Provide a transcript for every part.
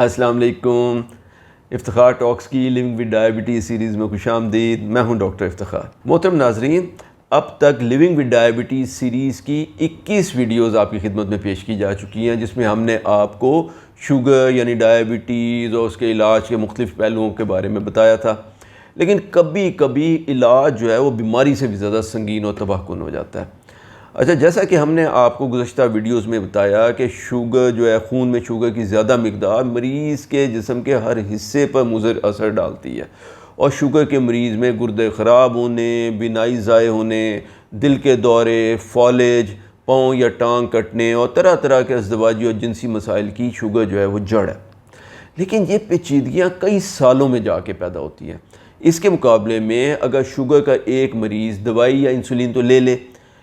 السلام علیکم. افتخار ٹاکس کی لیونگ ود ڈائبٹیز سیریز میں خوش آمدید. میں ہوں ڈاکٹر افتخار. محترم ناظرین، اب تک لیونگ ود ڈائبٹیز سیریز کی 21 ویڈیوز آپ کی خدمت میں پیش کی جا چکی ہیں، جس میں ہم نے آپ کو شوگر یعنی ڈائبٹیز اور اس کے علاج کے مختلف پہلوؤں کے بارے میں بتایا تھا. لیکن کبھی کبھی علاج جو ہے وہ بیماری سے بھی زیادہ سنگین اور تباہ کن ہو جاتا ہے. اچھا، جیسا کہ ہم نے آپ کو گزشتہ ویڈیوز میں بتایا کہ شوگر جو ہے، خون میں شوگر کی زیادہ مقدار مریض کے جسم کے ہر حصے پر مضر اثر ڈالتی ہے، اور شوگر کے مریض میں گردے خراب ہونے، بینائی ضائع ہونے، دل کے دورے، فالج، پاؤں یا ٹانگ کٹنے اور طرح طرح کے ازدواجی اور جنسی مسائل کی شوگر جو ہے وہ جڑ ہے. لیکن یہ پیچیدگیاں کئی سالوں میں جا کے پیدا ہوتی ہیں. اس کے مقابلے میں اگر شوگر کا ایک مریض دوائی یا انسولین تو لے لے،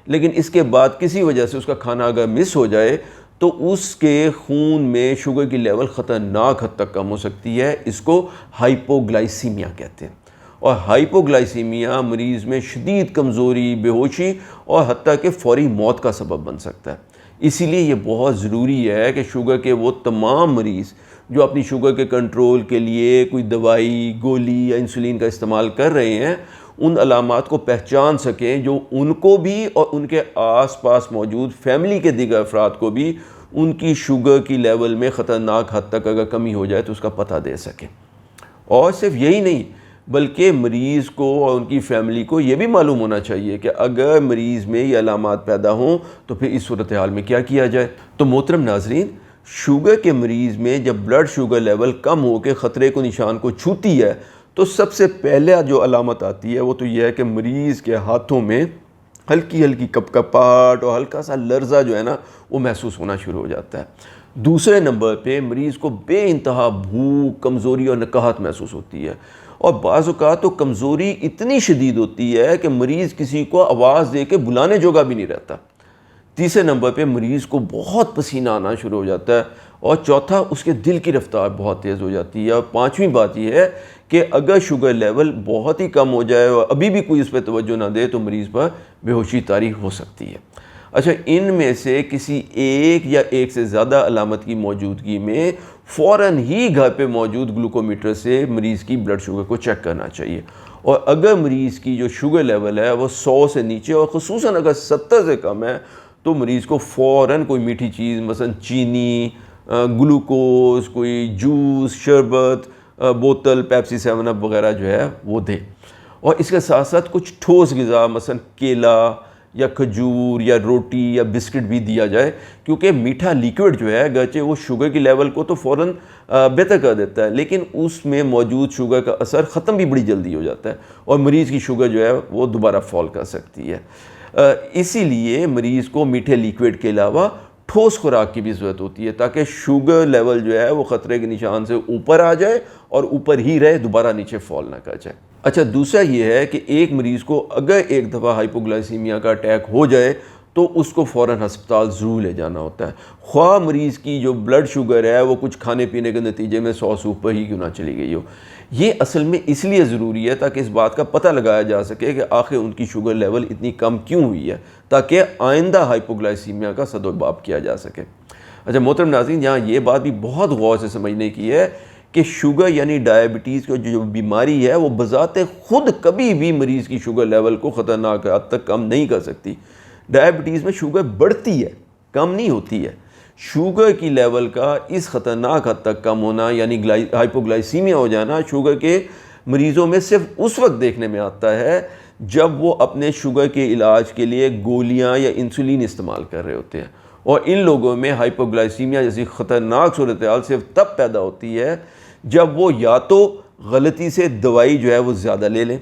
لیکن اس کے بعد کسی وجہ سے اس کا کھانا اگر مس ہو جائے تو اس کے خون میں شوگر کی لیول خطرناک حد تک کم ہو سکتی ہے. اس کو ہائپوگلائسیمیا کہتے ہیں. اور ہائپوگلائسیمیا مریض میں شدید کمزوری، بے ہوشی اور حتیٰ کہ فوری موت کا سبب بن سکتا ہے. اسی لیے یہ بہت ضروری ہے کہ شوگر کے وہ تمام مریض جو اپنی شوگر کے کنٹرول کے لیے کوئی دوائی، گولی یا انسولین کا استعمال کر رہے ہیں، ان علامات کو پہچان سکیں جو ان کو بھی اور ان کے آس پاس موجود فیملی کے دیگر افراد کو بھی ان کی شوگر کی لیول میں خطرناک حد تک اگر کمی ہو جائے تو اس کا پتہ دے سکیں. اور صرف یہی نہیں، بلکہ مریض کو اور ان کی فیملی کو یہ بھی معلوم ہونا چاہیے کہ اگر مریض میں یہ علامات پیدا ہوں تو پھر اس صورتحال میں کیا کیا جائے. تو محترم ناظرین، شوگر کے مریض میں جب بلڈ شوگر لیول کم ہو کے خطرے کو نشان کو چھوتی ہے تو سب سے پہلے جو علامت آتی ہے وہ تو یہ ہے کہ مریض کے ہاتھوں میں ہلکی ہلکی کپکپاہٹ اور ہلکا سا لرزہ جو ہے نا وہ محسوس ہونا شروع ہو جاتا ہے. دوسرے نمبر پہ مریض کو بے انتہا بھوک، کمزوری اور نکاہت محسوس ہوتی ہے، اور بعض اوقات تو کمزوری اتنی شدید ہوتی ہے کہ مریض کسی کو آواز دے کے بلانے جوگا بھی نہیں رہتا. تیسرے نمبر پہ مریض کو بہت پسینہ آنا شروع ہو جاتا ہے، اور چوتھا اس کے دل کی رفتار بہت تیز ہو جاتی ہے. اور پانچویں بات یہ ہے کہ اگر شوگر لیول بہت ہی کم ہو جائے اور ابھی بھی کوئی اس پہ توجہ نہ دے تو مریض پر بے ہوشی طاری ہو سکتی ہے. اچھا، ان میں سے کسی ایک یا ایک سے زیادہ علامت کی موجودگی میں فوراً ہی گھر پہ موجود گلوکومیٹر سے مریض کی بلڈ شوگر کو چیک کرنا چاہیے. اور اگر مریض کی جو شوگر لیول ہے وہ 100 سے نیچے اور خصوصاً اگر 70 سے کم ہے تو مریض کو فوراً کوئی میٹھی چیز مثلا چینی، گلوکوز، کوئی جوس، شربت، بوتل پیپسی 7 اپ وغیرہ جو ہے وہ دے. اور اس کے ساتھ ساتھ کچھ ٹھوس غذا مثلا کیلا یا کھجور یا روٹی یا بسکٹ بھی دیا جائے، کیونکہ میٹھا لیکوڈ جو ہے اگرچہ وہ شوگر کی لیول کو تو فوراً بہتر کر دیتا ہے، لیکن اس میں موجود شوگر کا اثر ختم بھی بڑی جلدی ہو جاتا ہے اور مریض کی شوگر جو ہے وہ دوبارہ فال کر سکتی ہے. اسی لیے مریض کو میٹھے لیکوڈ کے علاوہ ٹھوس خوراک کی بھی ضرورت ہوتی ہے تاکہ شوگر لیول جو ہے وہ خطرے کے نشان سے اوپر آ جائے اور اوپر ہی رہے، دوبارہ نیچے فال نہ کر جائے. اچھا، دوسرا یہ ہے کہ ایک مریض کو اگر ایک دفعہ ہائپوگلائسیمیا کا اٹیک ہو جائے تو اس کو فوراً ہسپتال ضرور لے جانا ہوتا ہے، خواہ مریض کی جو بلڈ شوگر ہے وہ کچھ کھانے پینے کے نتیجے میں 100 سے اوپر ہی کیوں نہ چلی گئی ہو. یہ اصل میں اس لیے ضروری ہے تاکہ اس بات کا پتہ لگایا جا سکے کہ آخر ان کی شوگر لیول اتنی کم کیوں ہوئی ہے، تاکہ آئندہ ہائپوگلائسیمیا کا سد و باب کیا جا سکے. اچھا محترم ناظرین، یہاں یہ بات بھی بہت غور سے سمجھنے کی ہے کہ شوگر یعنی ڈائبٹیز کی جو بیماری ہے وہ بذات خود کبھی بھی مریض کی شوگر لیول کو خطرناک حد تک کم نہیں کر سکتی. ڈائبٹیز میں شوگر بڑھتی ہے، کم نہیں ہوتی ہے. شوگر کی لیول کا اس خطرناک حد تک کم ہونا یعنی ہائپوگلائسیمیا ہو جانا شوگر کے مریضوں میں صرف اس وقت دیکھنے میں آتا ہے جب وہ اپنے شوگر کے علاج کے لیے گولیاں یا انسولین استعمال کر رہے ہوتے ہیں. اور ان لوگوں میں ہائپوگلائسیمیا جیسی خطرناک صورتحال صرف تب پیدا ہوتی ہے جب وہ یا تو غلطی سے دوائی جو ہے وہ زیادہ لے لیں،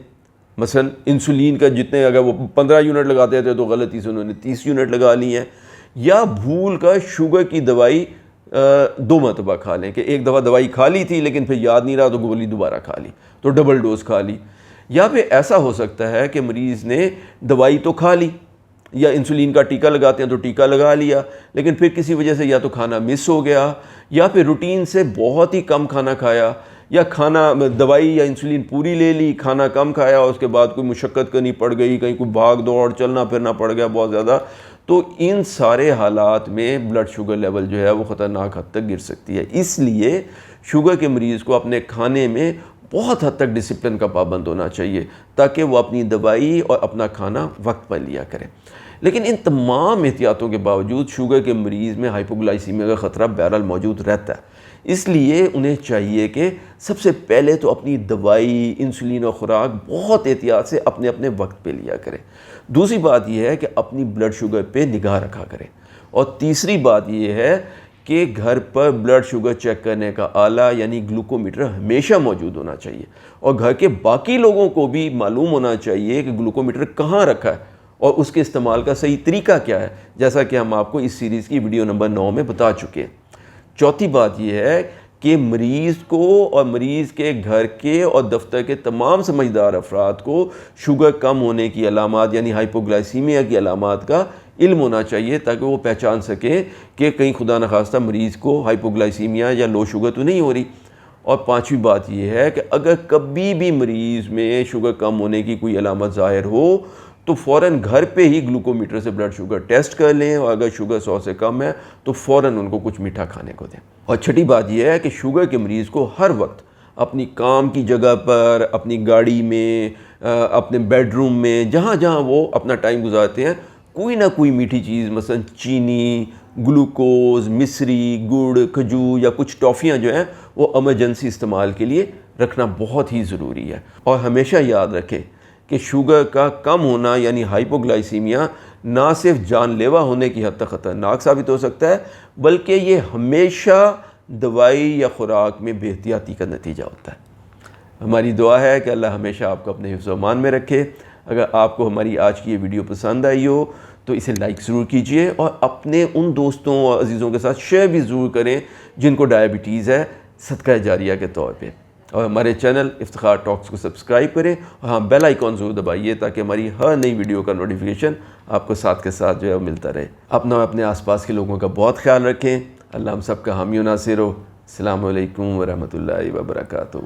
مثلا انسولین کا جتنے اگر وہ 15 یونٹ لگاتے تھے تو غلطی سے انہوں نے 30 یونٹ لگا لی ہیں، یا بھول کر شوگر کی دوائی 2 مرتبہ کھا لیں کہ ایک دفعہ دوائی کھا لی تھی لیکن پھر یاد نہیں رہا تو گولی دوبارہ کھا لی تو ڈبل ڈوز کھا لی. یا پھر ایسا ہو سکتا ہے کہ مریض نے دوائی تو کھا لی یا انسولین کا ٹیکہ لگاتے ہیں تو ٹیکہ لگا لیا، لیکن پھر کسی وجہ سے یا تو کھانا مس ہو گیا یا پھر روٹین سے بہت ہی کم کھانا کھایا، یا کھانا دوائی یا انسولین پوری لے لی، کھانا کم کھایا اور اس کے بعد کوئی مشقت کرنی پڑ گئی، کہیں کوئی بھاگ دوڑ چلنا پھرنا پڑ گیا بہت زیادہ، تو ان سارے حالات میں بلڈ شوگر لیول جو ہے وہ خطرناک حد تک گر سکتی ہے۔ اس لیے شوگر کے مریض کو اپنے کھانے میں بہت حد تک ڈسپلن کا پابند ہونا چاہیے تاکہ وہ اپنی دوائی اور اپنا کھانا وقت پر لیا کرے۔ لیکن ان تمام احتیاطوں کے باوجود شوگر کے مریض میں ہائپوگلائسیمیا کا خطرہ بہرحال موجود رہتا ہے۔ اس لیے انہیں چاہیے کہ سب سے پہلے تو اپنی دوائی، انسولین اور خوراک بہت احتیاط سے اپنے اپنے وقت پہ لیا کریں۔ دوسری بات یہ ہے کہ اپنی بلڈ شوگر پہ نگاہ رکھا کریں، اور تیسری بات یہ ہے کہ گھر پر بلڈ شوگر چیک کرنے کا آلہ یعنی گلوکومیٹر ہمیشہ موجود ہونا چاہیے، اور گھر کے باقی لوگوں کو بھی معلوم ہونا چاہیے کہ گلوکومیٹر کہاں رکھا ہے اور اس کے استعمال کا صحیح طریقہ کیا ہے، جیسا کہ ہم آپ کو اس سیریز کی ویڈیو نمبر 9 میں بتا چکے ہیں۔ چوتھی بات یہ ہے کہ مریض کو اور مریض کے گھر کے اور دفتر کے تمام سمجھدار افراد کو شوگر کم ہونے کی علامات یعنی ہائپوگلائسیمیا کی علامات کا علم ہونا چاہیے تاکہ وہ پہچان سکیں کہ کہیں خدا نخواستہ مریض کو ہائپوگلائسیمیا یا لو شوگر تو نہیں ہو رہی۔ اور پانچویں بات یہ ہے کہ اگر کبھی بھی مریض میں شوگر کم ہونے کی کوئی علامت ظاہر ہو تو فوراً گھر پہ ہی گلوکومیٹر سے بلڈ شوگر ٹیسٹ کر لیں، اور اگر شوگر 100 سے کم ہے تو فوراً ان کو کچھ میٹھا کھانے کو دیں۔ اور چھٹی بات یہ ہے کہ شوگر کے مریض کو ہر وقت اپنی کام کی جگہ پر، اپنی گاڑی میں، اپنے بیڈ روم میں، جہاں جہاں وہ اپنا ٹائم گزارتے ہیں، کوئی نہ کوئی میٹھی چیز مثلا چینی، گلوکوز، مصری، گڑ، کھجور یا کچھ ٹافیاں جو ہیں وہ ایمرجنسی استعمال کے لیے رکھنا بہت ہی ضروری ہے۔ اور ہمیشہ یاد رکھیں کہ شوگر کا کم ہونا یعنی ہائپوگلائسیمیا نہ صرف جان لیوا ہونے کی حد تک خطرناک ثابت ہو سکتا ہے، بلکہ یہ ہمیشہ دوائی یا خوراک میں بے احتیاطی کا نتیجہ ہوتا ہے۔ ہماری دعا ہے کہ اللہ ہمیشہ آپ کو اپنے حفظ و امان میں رکھے۔ اگر آپ کو ہماری آج کی یہ ویڈیو پسند آئی ہو تو اسے لائک ضرور کیجئے، اور اپنے ان دوستوں اور عزیزوں کے ساتھ شیئر بھی ضرور کریں جن کو ڈائبٹیز ہے، صدقہ جاریہ کے طور پہ۔ اور ہمارے چینل افتخار ٹاکس کو سبسکرائب کریں، اور ہاں بیل آئیکن ضرور دبائیے تاکہ ہماری ہر نئی ویڈیو کا نوٹیفیکیشن آپ کو ساتھ کے ساتھ جو ہے وہ ملتا رہے۔ اپنا اور اپنے آس پاس کے لوگوں کا بہت خیال رکھیں۔ اللہ ہم سب کا حامی و ناصر ہو۔ السلام علیکم ورحمۃ اللہ وبرکاتہ۔